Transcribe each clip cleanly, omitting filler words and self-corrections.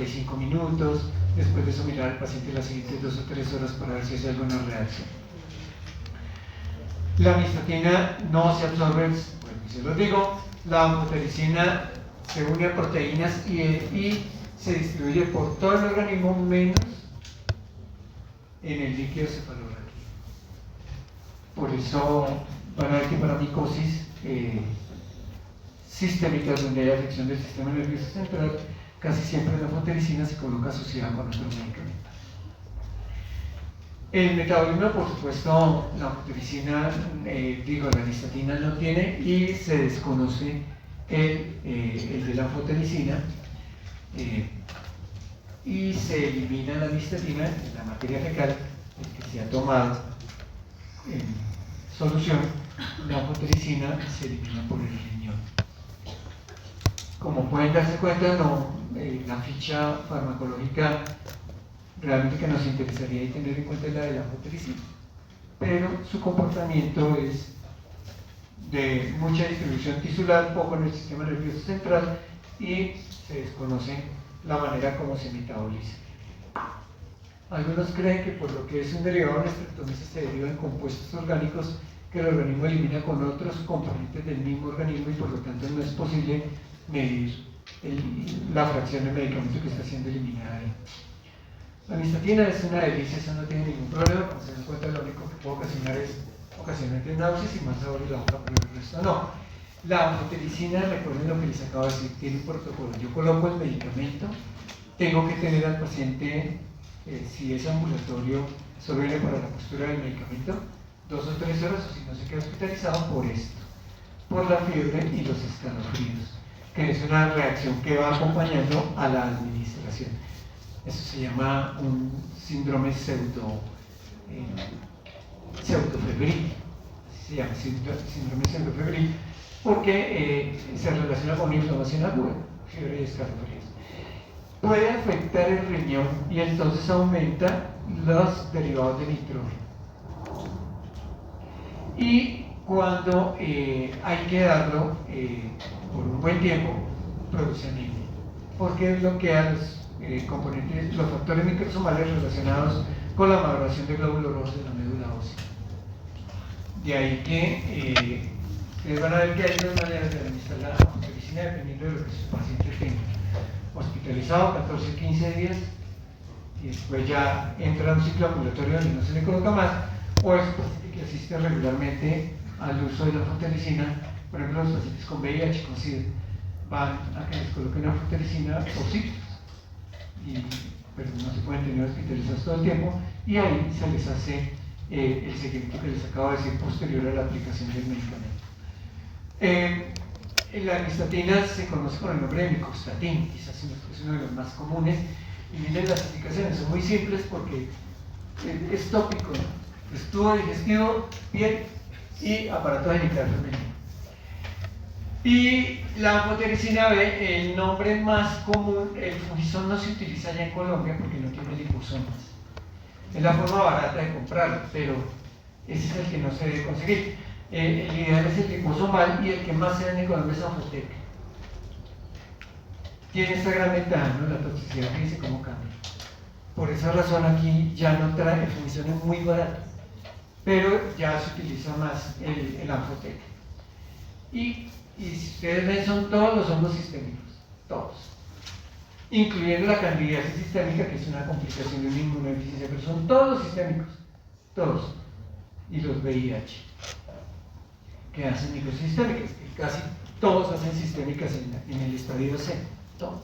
5 minutos, después de eso mirar al paciente las siguientes 2 o 3 horas para ver si hay alguna reacción. La amistatina no se absorbe, bueno, se los digo, la anfotericina se une a proteínas y se distribuye por todo el organismo menos en el líquido cefalorraquídeo. Por eso van a ver que para micosis sistémica, donde hay afección del sistema nervioso central, casi siempre la anfotericina se coloca asociada con otro medicamento. El metabolismo, por supuesto, la anfotericina, la amistatina no tiene, y se desconoce el de la anfotericina, y se elimina la amistatina en la materia fecal, el que se ha tomado en solución. La anfotericina se elimina por el riñón. Como pueden darse cuenta, la ficha farmacológica realmente que nos interesaría y tener en cuenta es la de la anfotericina, pero su comportamiento es de mucha distribución tisular, poco en el sistema nervioso central, y se desconoce la manera como se metaboliza. Algunos creen que por lo que es un derivado de la estreptomisa se deriva en compuestos orgánicos que el organismo elimina con otros componentes del mismo organismo, y por lo tanto no es posible medir la fracción de medicamento que está siendo eliminada ahí. La amistatina es una delicia, eso no tiene ningún problema. Como se dan cuenta, lo único que puede ocasionar es ocasionalmente náuseas y más sabor en la boca, pero el resto no. La anfotericina, recuerden lo que les acabo de decir, tiene un protocolo. Yo coloco el medicamento, tengo que tener al paciente, si es ambulatorio, solo viene para la postura del medicamento, 2 o 3 horas, o si no se queda hospitalizado por esto, por la fiebre y los escalofríos, que es una reacción que va acompañando a la administración. Eso se llama un síndrome pseudofebril, se llama síndrome pseudofebril, porque se relaciona con una inflamación aguda, fiebre y escalofríos. Puede afectar el riñón y entonces aumenta los derivados de nitrógeno. Y cuando hay que darlo por un buen tiempo, produce anemia, porque bloquea los componentes, los factores microsomales relacionados con la maduración de glóbulos rojos de la médula ósea. De ahí que ustedes van a ver que hay dos maneras de administrar la anfotericina dependiendo de lo que su paciente tenga. Hospitalizado 14-15 días, y después ya entra a un ciclo ambulatorio donde no se le coloca más, o es un paciente que asiste regularmente al uso de la anfotericina. Por ejemplo, los pacientes con VIH, con SIDA, van a que les coloquen anfotericina por ciclos, pero no se pueden tener hospitalizados todo el tiempo, y ahí se les hace el seguimiento que les acabo de decir posterior a la aplicación del medicamento. La amistatina se conoce con el nombre de micostatin, quizás es uno de los más comunes, y miren, las indicaciones son muy simples porque es tópico, ¿no? Es tubo digestivo, piel y aparato genital femenino. Y la anfotericina B, el nombre más común, el Fujifilm no se utiliza allá en Colombia porque no tiene liposomas. Es la forma barata de comprarlo, pero ese es el que no se debe conseguir. El ideal es el liposomal, y el que más se da en Colombia es Anfotec. Tiene esta gran ventaja, ¿no? La toxicidad, fíjense cómo cambia. Por esa razón aquí ya no trae, el Fujifilm es muy barato, pero ya se utiliza más el Anfotec. Y si ustedes ven, son todos los hongos sistémicos, todos, incluyendo la candidiasis sistémica, que es una complicación de una inmunodeficiencia, pero son todos sistémicos, todos, y los VIH, que hacen microsistémicas, que casi todos hacen sistémicas en el estadio C, todos.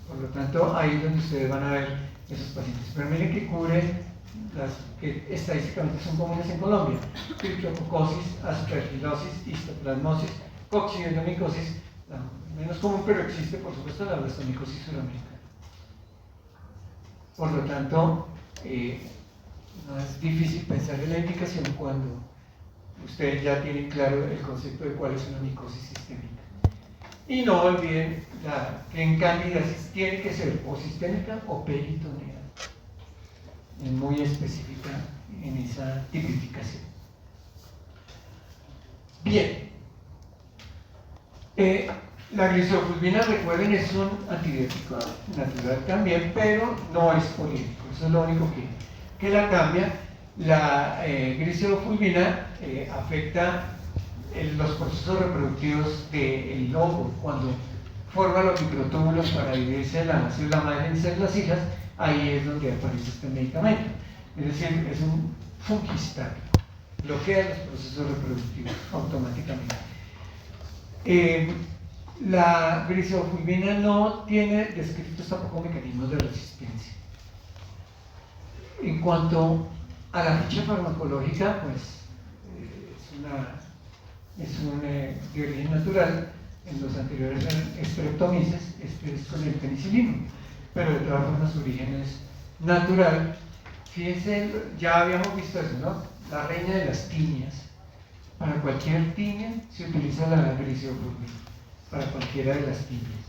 Por lo tanto, ahí es donde ustedes van a ver esos pacientes. Pero miren que cubre las que estadísticamente son comunes en Colombia: criptococosis, aspergilosis, histoplasmosis, coccidiomicosis, la menos común, pero existe, por supuesto, la blastomicosis sudamericana. Por lo tanto, no es difícil pensar en la indicación cuando ustedes ya tienen claro el concepto de cuál es una micosis sistémica. Y no olviden que en candidiasis tiene que ser o sistémica o peritoneal. Es muy específica en esa tipificación. Bien. La glicofulvina, recuerden, es un antibiótico natural también, pero no es político. Eso es lo único que la cambia. La glicofulvina afecta los procesos reproductivos del hongo. Cuando forma los microtúbulos para dividirse en la célula madre en células hijas, ahí es donde aparece este medicamento. Es decir, es un fungistático, bloquea los procesos reproductivos automáticamente. La glicofulvina no tiene descritos tampoco mecanismos de resistencia. En cuanto a la ficha farmacológica, pues es un de origen natural. En los anteriores eran streptomyces, este es con el penicilino, pero de todas formas su origen es natural. Fíjense, ya habíamos visto eso, ¿no? La reina de las tiñas. Para cualquier tiña se utiliza la glicofulvina, para cualquiera de las tiñas.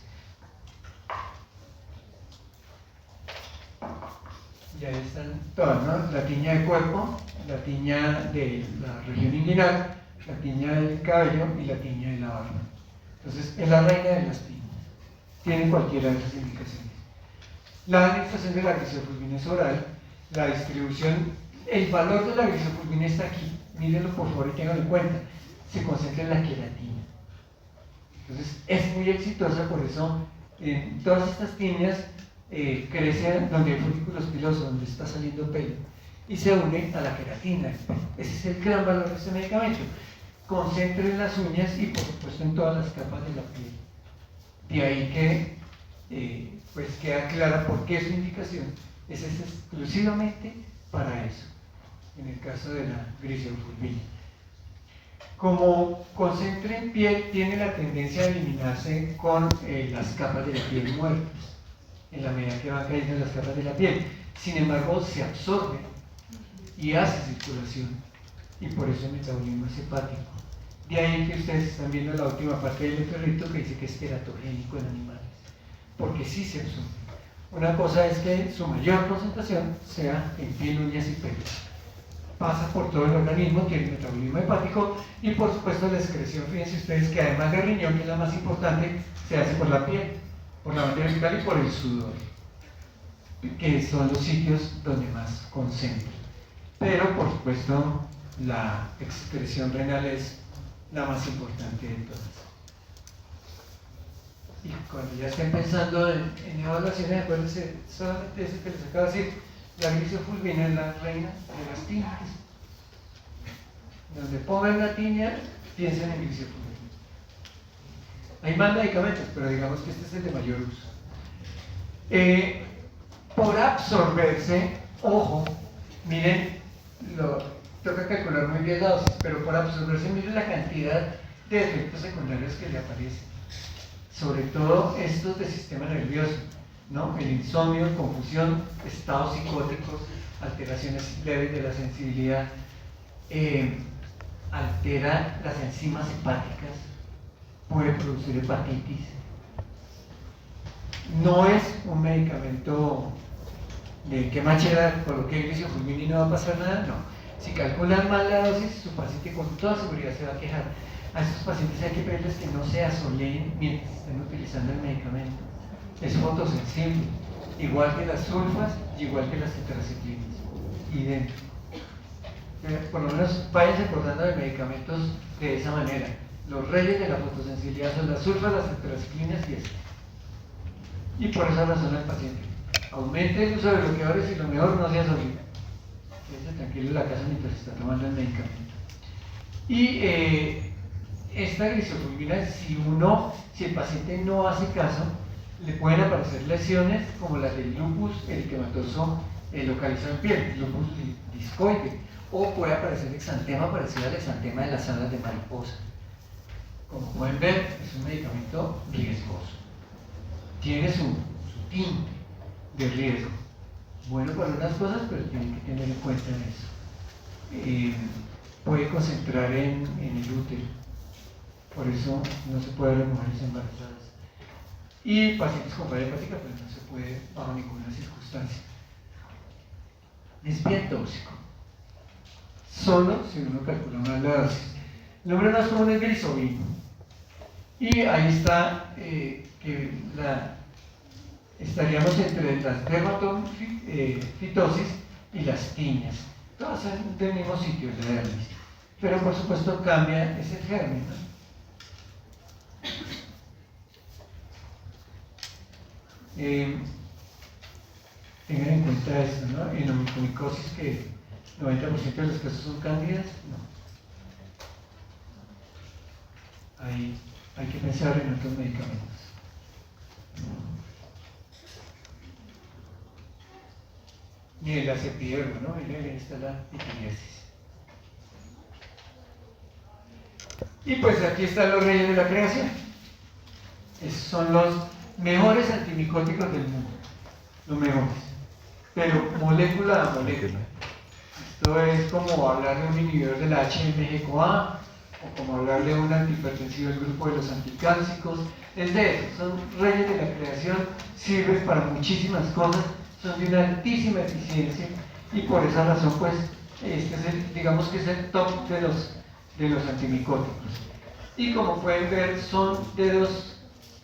Ya están todas, ¿no? La tiña de cuerpo, la tiña de la región inguinal, la tiña del cabello y la tiña de la barba. Entonces, es la reina de las tiñas. Tiene cualquiera de esas indicaciones. La administración de la glicofulvina es oral. La distribución, el valor de la glicofulvina está aquí. Mírenlo por favor y tenganlo en cuenta. Se concentra en la queratina. Entonces, es muy exitosa, por eso en todas estas tiñas crecen donde hay folículos pilosos, donde está saliendo pelo, y se une a la queratina. Ese es el gran valor de este medicamento. Concentra en las uñas y por supuesto en todas las capas de la piel. De ahí que pues queda clara por qué su indicación es exclusivamente para eso, en el caso de la glicofulvina. Como concentra en piel, tiene la tendencia a eliminarse con las capas de la piel muertas, en la medida que van cayendo las capas de la piel. Sin embargo, se absorbe y hace circulación, y por eso el metabolismo es hepático. De ahí que ustedes están viendo la última parte del perrito que dice que es teratogénico en animales, porque sí se absorbe. Una cosa es que su mayor concentración sea en piel, uñas y pelos. Pasa por todo el organismo, tiene metabolismo hepático y por supuesto la excreción. Fíjense ustedes que además del riñón, que es la más importante, se hace por la piel, por la bandera vital y por el sudor, que son los sitios donde más concentra. Pero por supuesto la excreción renal es la más importante de todas. Y cuando ya estén pensando en evaluaciones, acuérdense solamente eso que les acabo de decir. La glicofulvina es la reina de las tiñas. Donde pongan la tiña, piensen en glicofulvina. Hay más medicamentos, pero digamos que este es el de mayor uso. Por absorberse, ojo, miren, toca calcular muy bien la dosis, pero por absorberse, miren la cantidad de efectos secundarios que le aparecen. Sobre todo estos del sistema nervioso, ¿no? El insomnio, confusión, estados psicóticos, alteraciones leves de la sensibilidad, altera las enzimas hepáticas, puede producir hepatitis. No es un medicamento de que machera, coloque glicofulvina y no va a pasar nada, no. Si calculan mal la dosis, su paciente con toda seguridad se va a quejar. A estos pacientes hay que pedirles que no se asoleen mientras estén utilizando el medicamento. Es fotosensible, igual que las sulfas y igual que las tetraciclinas, idéntico. Por lo menos váyanse acordando de medicamentos de esa manera. Los reyes de la fotosensibilidad son las sulfas, las tetraciclinas y este. Y por esa razón al paciente aumente el uso de bloqueadores y lo mejor no se asolee. Quédese tranquilo en la casa mientras está tomando el medicamento. Y esta glicofulvina, si el paciente no hace caso, le pueden aparecer lesiones como las del lupus eritematoso localizado en piel, lupus discoide, o puede aparecer exantema parecido al exantema de las alas de mariposa. Como pueden ver, es un medicamento riesgoso. Tiene su tinte de riesgo. Bueno para unas cosas, pero tienen que tener en cuenta eso. Puede concentrar en el útero, por eso no se puede ver en mujeres embarazadas. Y pacientes con falla hepática, pues no se puede bajo ninguna circunstancia. Es bien tóxico, solo si uno calcula mal la dosis. El nombre más común es grisovino. Y ahí está que estaríamos entre las dermatofitosis y las tiñas. Todas son del mismo sitio, la dermis. Pero por supuesto cambia ese germen, ¿no? Tengan en cuenta esto, ¿no? En onicomicosis, que 90% de los casos son cándidas, no. Hay que pensar en otros medicamentos. Ni el acepiergo, ¿no? Ahí está la epidemiasis. Y pues aquí están los reyes de la creación. Esos son los mejores antimicóticos del mundo. Los mejores. Pero molécula a molécula. Esto es como hablar de un inhibidor de la HMG-CoA, o como hablar de un antihipertensivo del grupo de los anticálcicos. Es de eso, son reyes de la creación, sirven para muchísimas cosas, son de una altísima eficiencia, y por esa razón pues este es digamos que es el top de los antimicóticos. Y como pueden ver,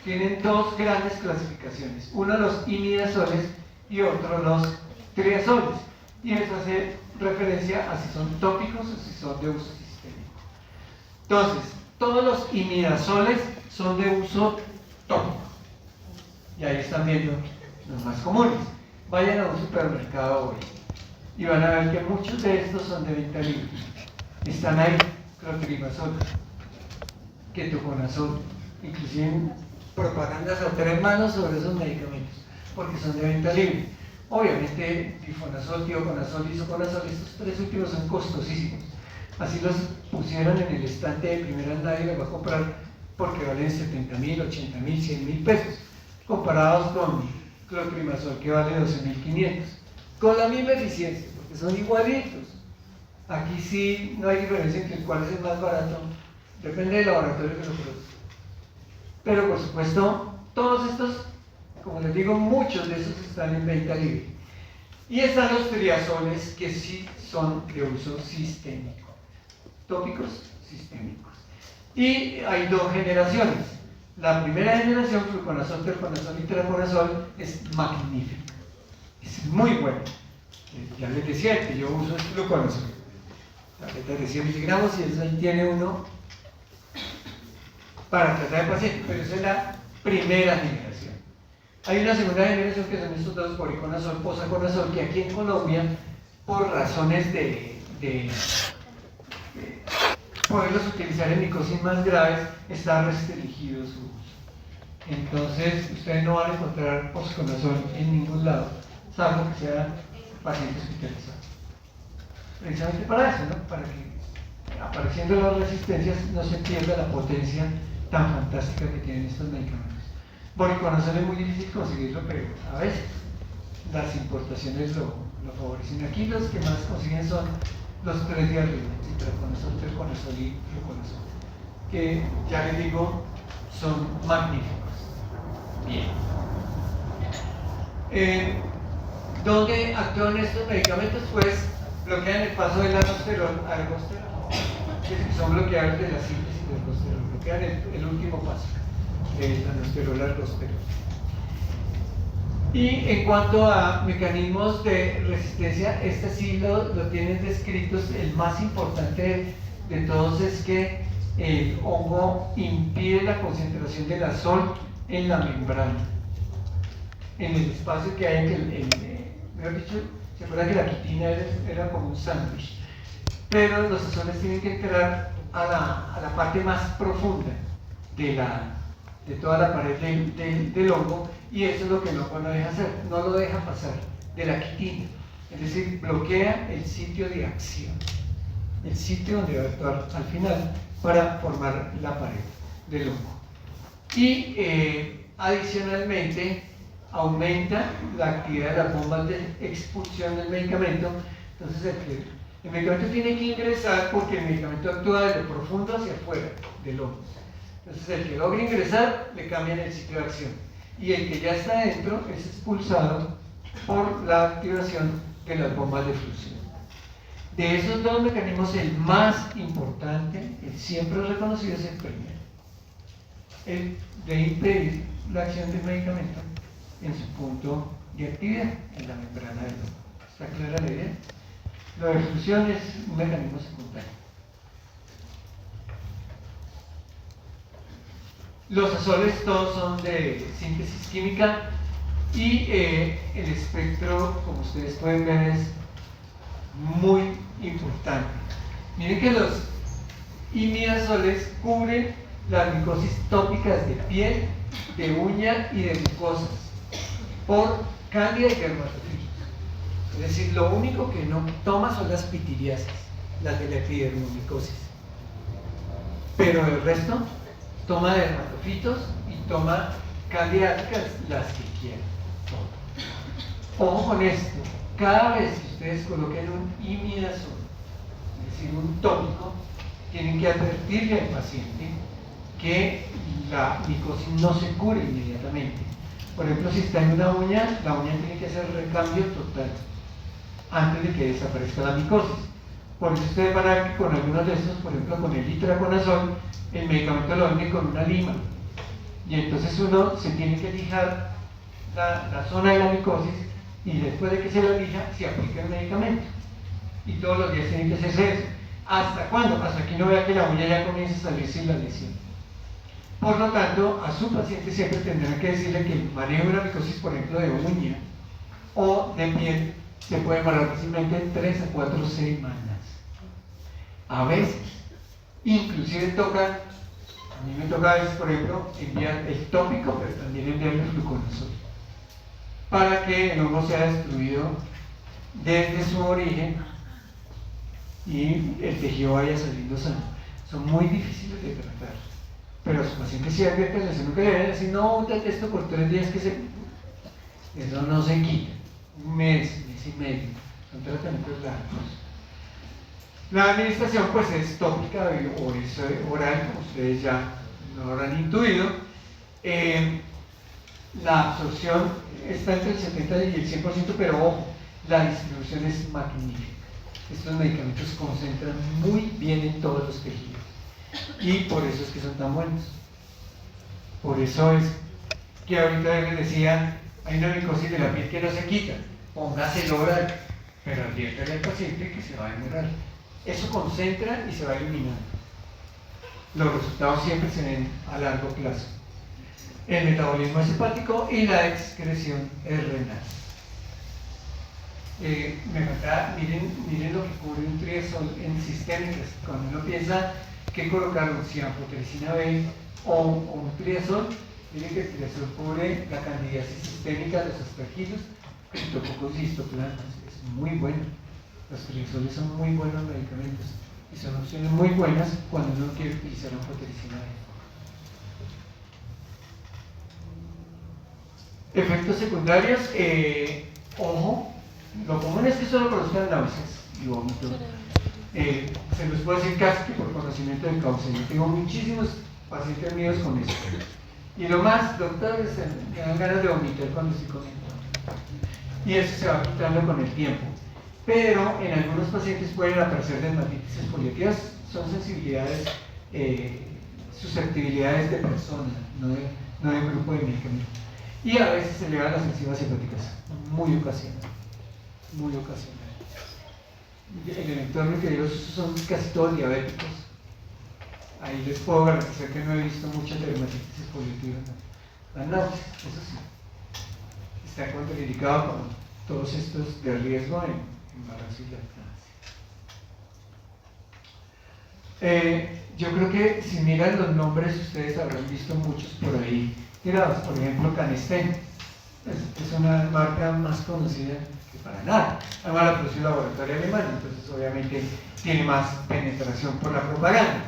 tienen dos grandes clasificaciones, uno los imidazoles y otro los triazoles, y eso hace referencia a si son tópicos o si son de uso sistémico. Entonces, todos los imidazoles son de uso tópico, y ahí están viendo los más comunes. Vayan a un supermercado hoy y van a ver que muchos de estos son de venta libre. Están ahí, clotrimazol, ketoconazol, inclusive propagandas a 3 manos sobre esos medicamentos, porque son de venta libre. Obviamente, tifonazol, tioconazol, isoconazol, estos 3 últimos son costosísimos. Así los pusieron en el estante de primera, nadie los va a comprar porque valen 70.000, 80.000, 100.000 pesos, comparados con clotrimazol, que vale 12.500, con la misma eficiencia, porque son igualitos. Aquí sí no hay diferencia entre cuál es el más barato, depende del laboratorio que lo produce. Pero por supuesto, todos estos, como les digo, muchos de esos están en venta libre. Y están los triazoles, que sí son de uso sistémico, tópicos sistémicos. Y hay dos generaciones. La primera generación, fluconazol, terconazol y traconazol, es magnífica, es muy buena. Ya les decía que yo uso el fluconazol, tabletas de 100 miligramos, y eso ahí tiene uno para tratar de paciente, pero esa es la primera generación. Hay una segunda generación que son estos dos, boriconazol, posaconazol, que aquí en Colombia, por razones de poderlos utilizar en micosis más graves, está restringido su uso. Entonces, ustedes no van a encontrar posaconazol en ningún lado, salvo que sean pacientes hospitalizados. Precisamente para eso, ¿no? Para que, apareciendo las resistencias, no se pierda la potencia tan fantástica que tienen estos medicamentos. Boriconazol es muy difícil conseguirlo, pero a veces las importaciones lo favorecen. Aquí los que más consiguen son los 3 de arriba, itraconazol, terconazol y fluconazol, que ya les digo, son magníficos. Bien. ¿Dónde actúan estos medicamentos? Pues bloquean el paso del aldosterol a ergosterol, que son bloqueadores de la síntesis del aldosterol, bloquean el último paso del aldosterol a ergosterol. Y en cuanto a mecanismos de resistencia, este sí lo tienen descritos. El más importante de todos es que el hongo impide la concentración del azol en la membrana, en el espacio que hay mejor dicho, se acuerda que la quitina era como un sándwich, pero los azoles tienen que entrar a la parte más profunda de toda la pared del hongo, y eso es lo que el hongo no deja hacer, no lo deja pasar de la quitina, es decir, bloquea el sitio de acción, el sitio donde va a actuar al final para formar la pared del hongo. Y adicionalmente aumenta la actividad de las bombas de expulsión del medicamento. Entonces el medicamento tiene que ingresar porque el medicamento actúa de lo profundo hacia afuera del hongo. Entonces el que logra ingresar le cambian el sitio de acción, y el que ya está dentro es expulsado por la activación de las bombas de fusión. De esos dos mecanismos, el más importante, el siempre reconocido, es el primero. de impedir la acción del medicamento en su punto de actividad, en la membrana del ojo. ¿Está clara la idea? La exclusión es un mecanismo secundario. Los azoles todos son de síntesis química y el espectro, como ustedes pueden ver, es muy importante. Miren que los imidazoles cubren las micosis tópicas de piel, de uña y de mucosas por cándida y dermatofilos. Es decir, lo único que no toma son las pitiriasis, las de la epidermomicosis. Pero el resto toma dermatofitos y toma candidáticas, las que quieran. Ojo con esto, cada vez que ustedes coloquen un imidazol, es decir, un tópico, tienen que advertirle al paciente que la micosis no se cura inmediatamente. Por ejemplo, si está en una uña, la uña tiene que hacer recambio total antes de que desaparezca la micosis. Por eso ustedes van a ver que con algunos de estos, por ejemplo con el itraconazol, el medicamento lo venden con una lima. Y entonces uno se tiene que lijar la zona de la micosis y después de que se la lija, se aplica el medicamento. Y todos los días tienen que hacerse eso. ¿Hasta cuándo? Hasta que no vea que la uña ya comienza a salir sin la lesión. Por lo tanto, a su paciente siempre tendrán que decirle que el manejo de una micosis, por ejemplo, de uña o de piel, se puede demorar fácilmente 3 a 4 semanas. A veces, inclusive toca, a mí me toca a veces, por ejemplo, enviar el tópico, pero también enviarle fluconazol, para que el hongo sea destruido desde su origen y el tejido vaya saliendo sano. Son muy difíciles de tratar, pero su paciente sí advierte, nunca le deben decir, no, útate esto por 3 días que eso no se quita. Un mes y medio, son tratamientos largos. La administración pues es tópica o es oral, como ustedes ya lo habrán intuido. La absorción está entre el 70 y el 100%, pero ojo, la distribución es magnífica. Estos medicamentos se concentran muy bien en todos los tejidos y por eso es que son tan buenos. Por eso es que ahorita les decía, hay una micosis de la piel que no se quita, póngaselo oral, pero adviértale al paciente que se va a demorar. Eso concentra y se va eliminando. Los resultados siempre se ven a largo plazo. El metabolismo es hepático y la excreción es renal. Miren lo que cubre un triazol en sistémicas. Cuando uno piensa que colocar un cianfloxacina B o un triazol, miren que el triazol cubre la candidiasis sistémica, los aspergillos, criptococcus y histoplasmas. Es muy bueno. Los triazoles son muy buenos medicamentos y son opciones muy buenas cuando uno quiere utilizar anfotericina B. Efectos secundarios, ojo, lo común es que solo produzcan náuseas y vómitos. Se los puedo decir casi que por conocimiento de causa. Yo tengo muchísimos pacientes míos con esto. Y lo más, doctores, me dan ganas de vomitar cuando estoy comiendo. Y eso se va quitando con el tiempo. Pero en algunos pacientes pueden aparecer dermatitis exfoliativas, son sensibilidades, susceptibilidades de persona, no de grupo de medicamentos. Y a veces se elevan las enzimas hepáticas, muy ocasional. En el entorno que digo, son casi todos diabéticos. Ahí les puedo garantizar que no he visto mucha dermatitis exfoliativa. La náusea, eso sí, está contraindicado con todos estos de riesgo en embarazo y lactancia. Yo creo que si miran los nombres, ustedes habrán visto muchos por ahí tirados. Por ejemplo, Canesten es una marca más conocida que para nada. Además la produce un laboratorio alemán, entonces obviamente tiene más penetración por la propaganda.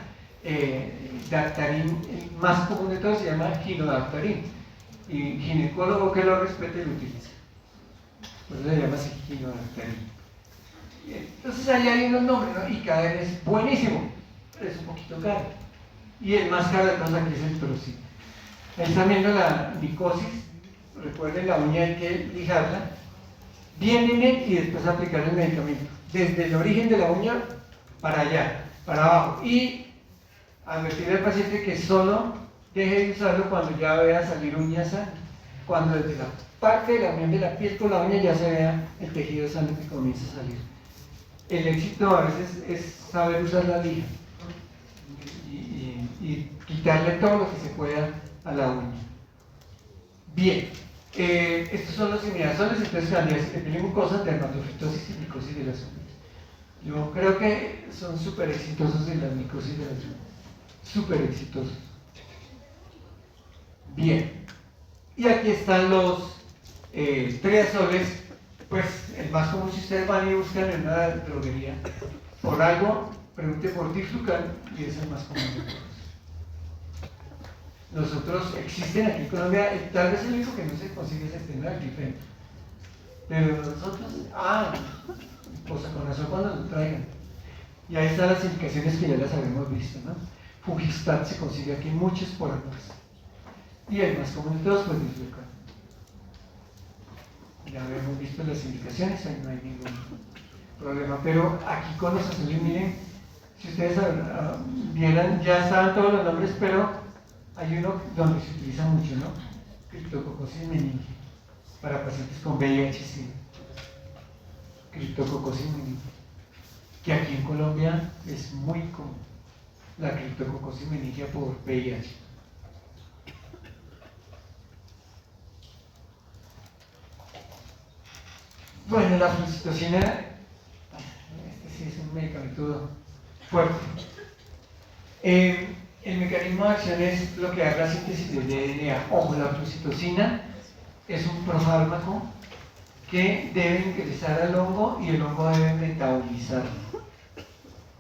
Dactarin, el más común de todos, se llama Ginodactarin, y ginecólogo que lo respete lo utiliza. Por eso se llama así, Ginodactarin. Entonces ahí hay unos nombres, ¿no? Y Icaden es buenísimo, pero es un poquito caro. Y el más caro de todos aquí es el Trocin. Ahí están viendo la micosis. Recuerden, la uña hay que lijarla bien y después aplicar el medicamento. Desde el origen de la uña para allá, para abajo. Y advertir al paciente que solo deje de usarlo cuando ya vea salir uñas sanas, cuando desde la parte de la unión de la piel con la uña ya se vea el tejido sano que comienza a salir. El éxito a veces es saber usar la lija y quitarle todo lo que se pueda a la uña. Bien, estos son los imidazoles, entonces candidiasis de piel y mucosa, dermatofitosis y micosis de las uñas. Yo creo que son súper exitosos en la micosis de las uñas, súper exitosos. Bien, y aquí están los triazoles, pues el más común si ustedes van y buscan en una droguería por algo, pregunte por Diflucan y es el más común de todos. Los otros existen aquí en Colombia, tal vez el único que no se consigue es el Tenaclifeno. Pero los otros, posaconazol cuando lo traigan. Y ahí están las indicaciones que ya las habíamos visto, ¿no? Fugistat se consigue aquí muchos por atrás. Y el más común de todos, pues Diflucan. Ya habíamos visto las indicaciones, ahí no hay ningún problema. Pero aquí con los azules, miren, si ustedes vieran, ya estaban todos los nombres, pero hay uno donde se utiliza mucho, ¿no? Cryptococcus meningi, para pacientes con VIH-Sida. Cryptococcus meningi, que aquí en Colombia es muy común, la Cryptococcus meningi por VIH. Bueno, la fluoxetosina, este sí es un medicamento fuerte. El mecanismo de acción es bloquear la síntesis de DNA. Ojo, la fluoxetosina es un profármaco que debe ingresar al hongo y el hongo debe metabolizarlo.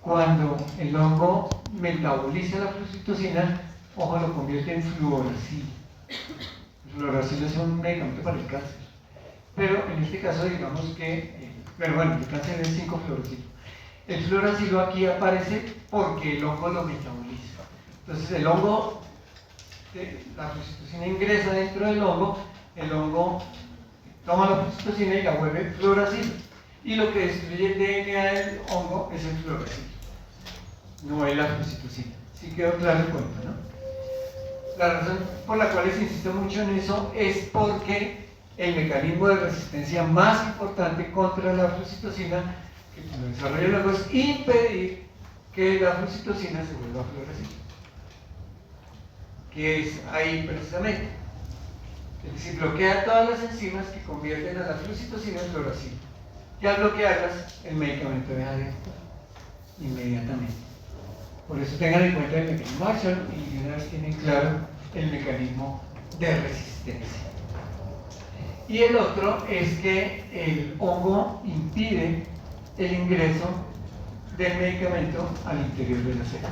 Cuando el hongo metaboliza la fluoxetosina, ojo, lo convierte en fluoracil. El fluoracil es un medicamento para el cáncer. Pero en este caso, digamos que, pero bueno, el cáncer es 5-fluoracilo. El fluoracilo aquí aparece porque el hongo lo metaboliza. Entonces el hongo, la fluoxetosina ingresa dentro del hongo, el hongo toma la fluoxetosina y la vuelve fluoracilo. Y lo que destruye el DNA del hongo es el fluoracilo, no es la fluoxetosina. ¿Sí quedó claro el cuento, no? La razón por la cual les insisto mucho en eso es porque el mecanismo de resistencia más importante contra la fluoxetosina que lo desarrolla luego es impedir que la fluoxetosina se vuelva fluoracilo, que es ahí precisamente. Es decir, bloquea todas las enzimas que convierten a la fluoxetosina en fluoracilo. Y al bloquearlas, el medicamento deja de actuar inmediatamente. Por eso tengan en cuenta el mecanismo de acción y de una vez tienen claro el mecanismo de resistencia. Y el otro es que el hongo impide el ingreso del medicamento al interior de la célula.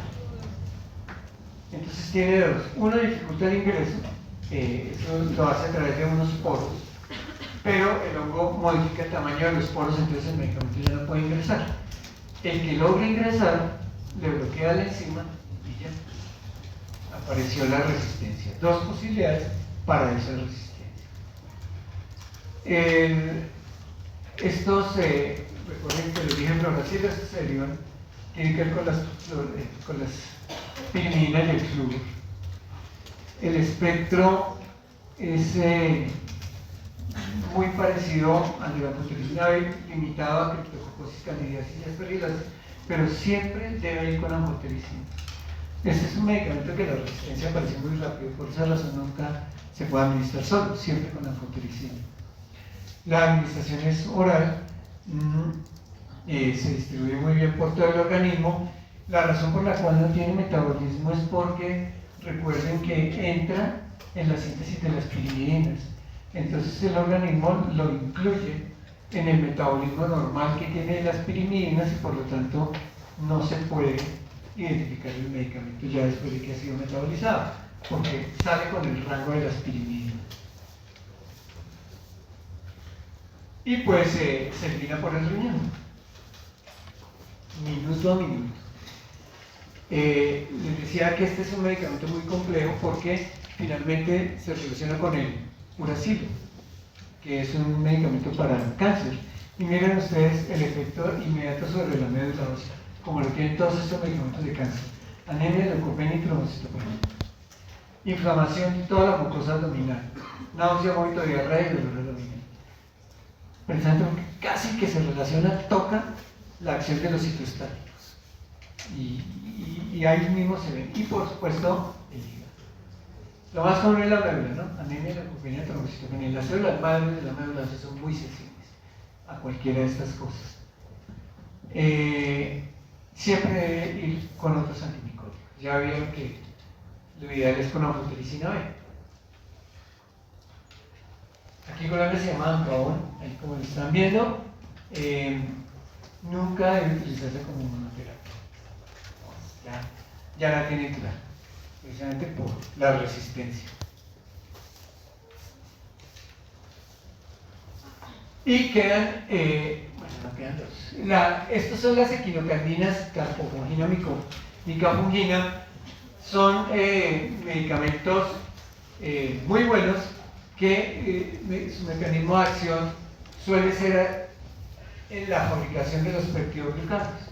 Entonces tiene dos. Uno dificulta el ingreso, eso lo hace a través de unos poros, pero el hongo modifica el tamaño de los poros, entonces el medicamento ya no puede ingresar. El que logra ingresar le bloquea la enzima y ya apareció la resistencia. Dos posibilidades para esa resistencia. Recuerden que les dije fluoracilo, estos se derivan, tienen que ver con las pirimidinas y el flúor. El espectro es muy parecido al de la putrescina limitado a Cryptococcus candidiasis y aspergillosis, pero siempre debe ir con anfotericina. Este es un medicamento que la resistencia aparece muy rápido, por esa razón nunca se puede administrar solo, siempre con anfotericina. La administración es oral, se distribuye muy bien por todo el organismo. La razón por la cual no tiene metabolismo es porque recuerden que entra en la síntesis de las pirimidinas. Entonces el organismo lo incluye en el metabolismo normal que tiene las pirimidinas y por lo tanto no se puede identificar el medicamento ya después de que ha sido metabolizado, porque sale con el rango de las pirimidinas. Y pues se elimina por el riñón, minuto a minuto. Les decía que este es un medicamento muy complejo porque finalmente se relaciona con el uracilo, que es un medicamento para el cáncer. Y miren ustedes el efecto inmediato sobre la médula ósea, como lo tienen todos estos medicamentos de cáncer: anemia, leucopenia y trombocitopenia. inflamación de toda la mucosa abdominal, náusea, vómito, diarrea y dolor abdominal. Precisamente porque casi que se relaciona, toca la acción de los citostáticos. Y ahí mismo se ven. Y por supuesto, el hígado. Lo más común es la médula, ¿no? Anemia, leucopenia, trombocitopenia. Las células madres de la médula son muy sensibles a cualquiera de estas cosas. Siempre debe ir con otros antimicóticos. Ya vieron que lo ideal es con anfotericina B. Aquí Colombia se llama Ampavón, ahí como lo están viendo. Nunca debe utilizarse como monoterapia. Ya la tiene clara, precisamente por la resistencia. Y quedan, bueno, no quedan dos. Estas son las equinocandinas, carfofungina, micafungina. Son medicamentos muy buenos que su mecanismo de acción suele ser en la fabricación de los peptidoglucanos.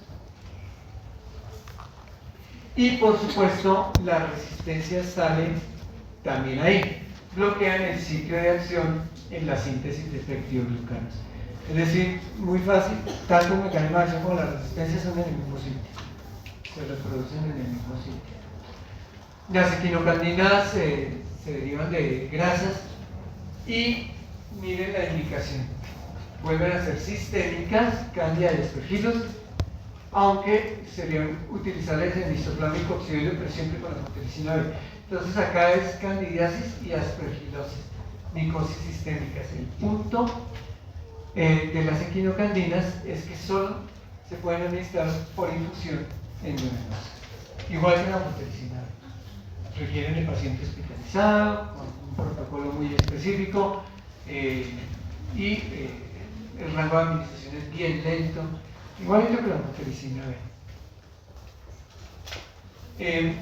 Y por supuesto, la resistencia sale también ahí. Bloquean el sitio de acción en la síntesis de peptidoglucanos. Es decir, muy fácil, tanto el mecanismo de acción como la resistencia son en el mismo sitio. Se reproducen en el mismo sitio. Las equinocandinas se derivan de grasas y miren la indicación. Vuelven a ser sistémicas, cándida y aspergilos, aunque serían utilizarles en isoplámico oxidilo, pero siempre con la anfotericina B. Entonces acá es candidiasis y aspergilosis, micosis sistémicas. El punto de las equinocandinas es que solo se pueden administrar por infusión endovenosa, igual que la anfotericina B. Requieren de paciente hospitalizado, con un protocolo muy específico y el rango de administración es bien lento, igualito que la anfotericina B.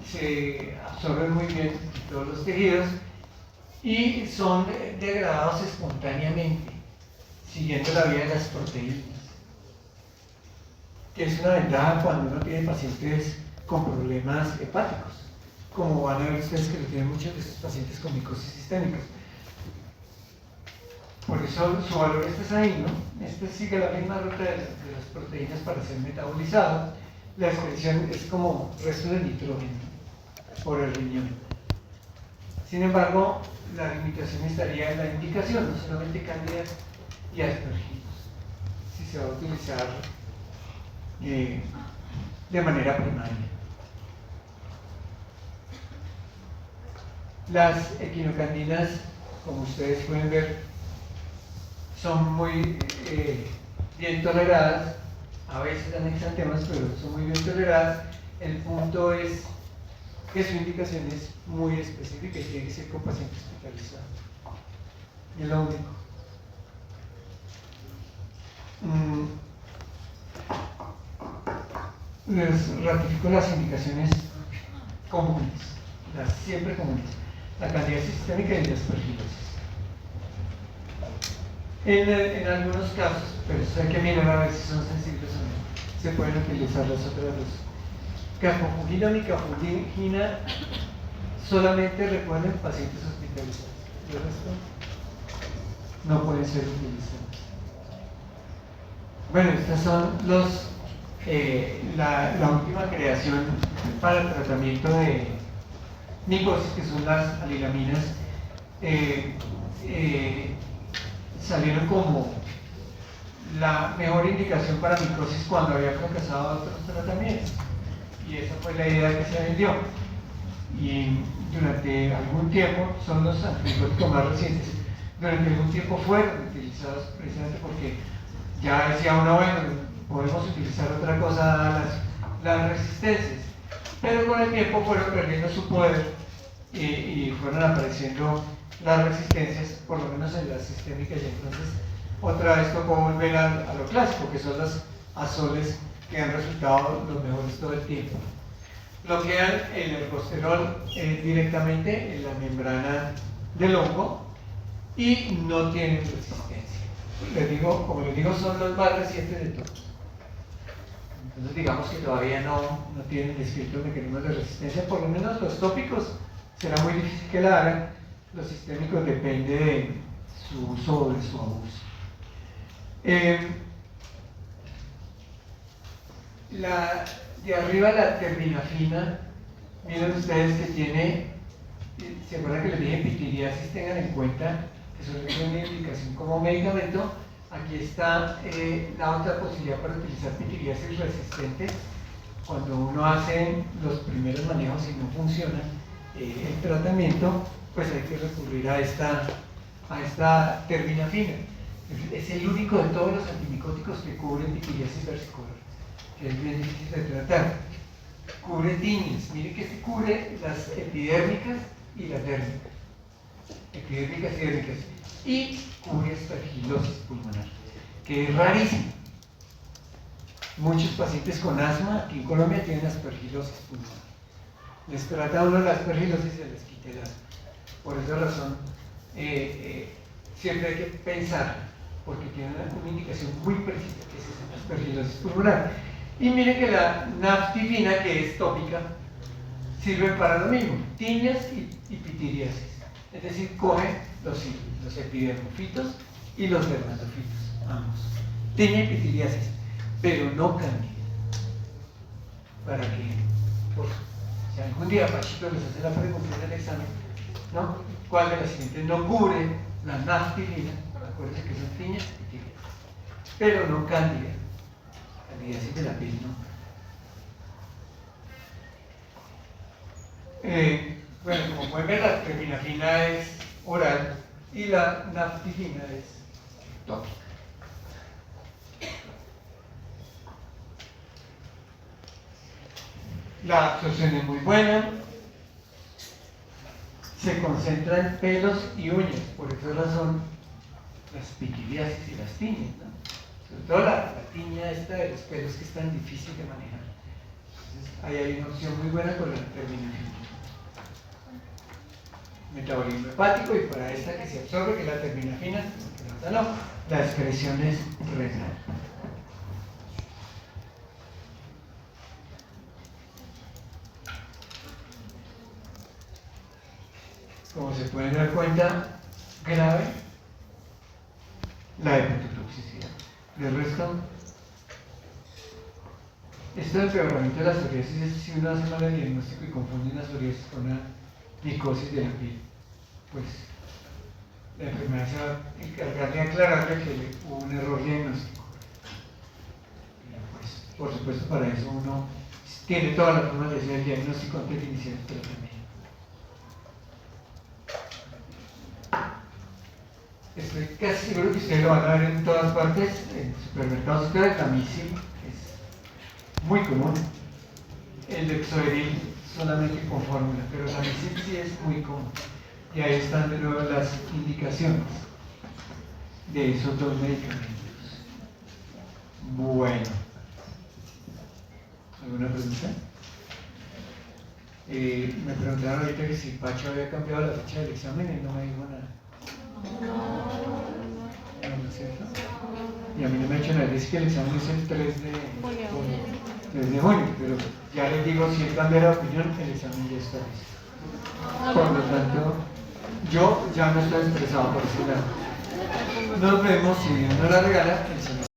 Se absorben muy bien en todos los tejidos y son degradados espontáneamente, siguiendo la vía de las proteínas, que es una ventaja cuando uno tiene pacientes con problemas hepáticos, como van a ver ustedes que lo tienen muchos de estos pacientes con micosis sistémicas. Por eso su valor está ahí, ¿no? Este sigue la misma ruta de las proteínas para ser metabolizado. La excreción es como resto de nitrógeno por el riñón. Sin embargo, la limitación estaría en la indicación, no solamente cándida y aspergilos, si se va a utilizar de manera primaria. Las equinocandinas, como ustedes pueden ver, son muy bien toleradas, a veces dan exantemas, pero son muy bien toleradas. El punto es que su indicación es muy específica y tiene que ser con paciente hospitalizado. Y es lo único. Les ratifico las indicaciones comunes, las siempre comunes: la candidiasis sistémica y la aspergilosis. En algunos casos, pero eso hay que mirar a ver si son sensibles o no, se pueden utilizar las otras dos. Carfofungina, micafungina solamente recuerden pacientes hospitalizados, el resto no pueden ser utilizados. Bueno, estas son la última creación para el tratamiento de micosis, que son las alilaminas. Salieron como la mejor indicación para micosis cuando había fracasado otros tratamientos, y esa fue la idea que se vendió. Y durante algún tiempo, son los antibióticos más recientes, durante algún tiempo fueron utilizados precisamente porque ya decía uno, bueno, podemos utilizar otra cosa dadas las resistencias, pero con el tiempo fueron perdiendo su poder y fueron apareciendo las resistencias, por lo menos en las sistémicas, y entonces otra vez tocó volver a lo clásico, que son los azoles, que han resultado los mejores todo el tiempo. Bloquean el ergosterol directamente en la membrana del hongo y no tienen resistencia. Como les digo, son los más recientes de todos. Entonces digamos que todavía no tienen descritos mecanismos de resistencia, por lo menos los tópicos será muy difícil que la hagan, los sistémicos depende de su uso o de su abuso. De arriba la terminafina, miren ustedes que tiene, ¿se acuerdan que les dije pitiriasis? Tengan en cuenta que solo es una indicación como medicamento. Aquí está la otra posibilidad para utilizar pitiriasis resistente. Cuando uno hace los primeros manejos y no funciona el tratamiento, pues hay que recurrir a esta terminafina. Es el único de todos los antimicóticos que cubre pitiriasis versicolor, que es bien difícil de tratar. Cubre tiñas, miren que se cubre las epidérmicas y las dérmicas. Epidérmicas y dérmicas. Y cubre aspergilosis pulmonar, que es rarísimo. Muchos pacientes con asma aquí en Colombia tienen aspergilosis pulmonar. Les trata uno la aspergilosis y se les quita el asma. Por esa razón, siempre hay que pensar, porque tiene una indicación muy precisa, que es esa aspergilosis pulmonar. Y miren que la naftifina, que es tópica, sirve para lo mismo, tiñas y pitiriasis. Es decir, coge los epidermofitos y los dermatofitos, ambos. Tiña y pitiriasis, pero no cándida. Para que, si algún día Pachito les hace la pregunta en el examen, ¿no? ¿Cuál de las siguientes no cubre la naftifina? Acuérdense que son tiñas y pitiriasis, pero no cándida. Candidiasis de la piel, ¿no? Bueno, como pueden ver, la terminafina es oral y la naftifina es tópica. La absorción es muy buena, se concentra en pelos y uñas, por esa razón las pitiriasis y las tiñas, ¿no? Sobre todo la tiña esta de los pelos, que es tan difícil de manejar. Entonces, ahí hay una opción muy buena con la terminafina. Metabolismo hepático, y para esta que se absorbe, que es la terminafina, la excreción es renal. Como se pueden dar cuenta, grave la hepatotoxicidad. De resto, esto del empeoramiento de la psoriasis es si uno hace mal el diagnóstico y confunde una psoriasis con una micosis de la piel. Pues la enfermedad se va a encargar de aclararle que hubo un error diagnóstico. Y pues, por supuesto, para eso uno tiene todas las formas de hacer el diagnóstico antes de iniciar el tratamiento. Estoy casi seguro que ustedes lo van a ver en todas partes, en supermercados. Ustedes, la misil es muy común. El Dexoeril solamente con fórmula, pero la misil sí es muy común. Y ahí están de nuevo las indicaciones de esos dos medicamentos. Bueno, ¿alguna pregunta? Me preguntaron ahorita que si Pacho había cambiado la fecha del examen y no me dijo nada. ¿No es cierto? Y a mí no me ha hecho nada. Dice que el examen es el 3 de junio, pero ya les digo, si él cambia la opinión, el examen ya está listo. Por lo tanto, yo ya no estoy estresado por ese lado. Nos vemos, si Dios nos la regala, el semestre.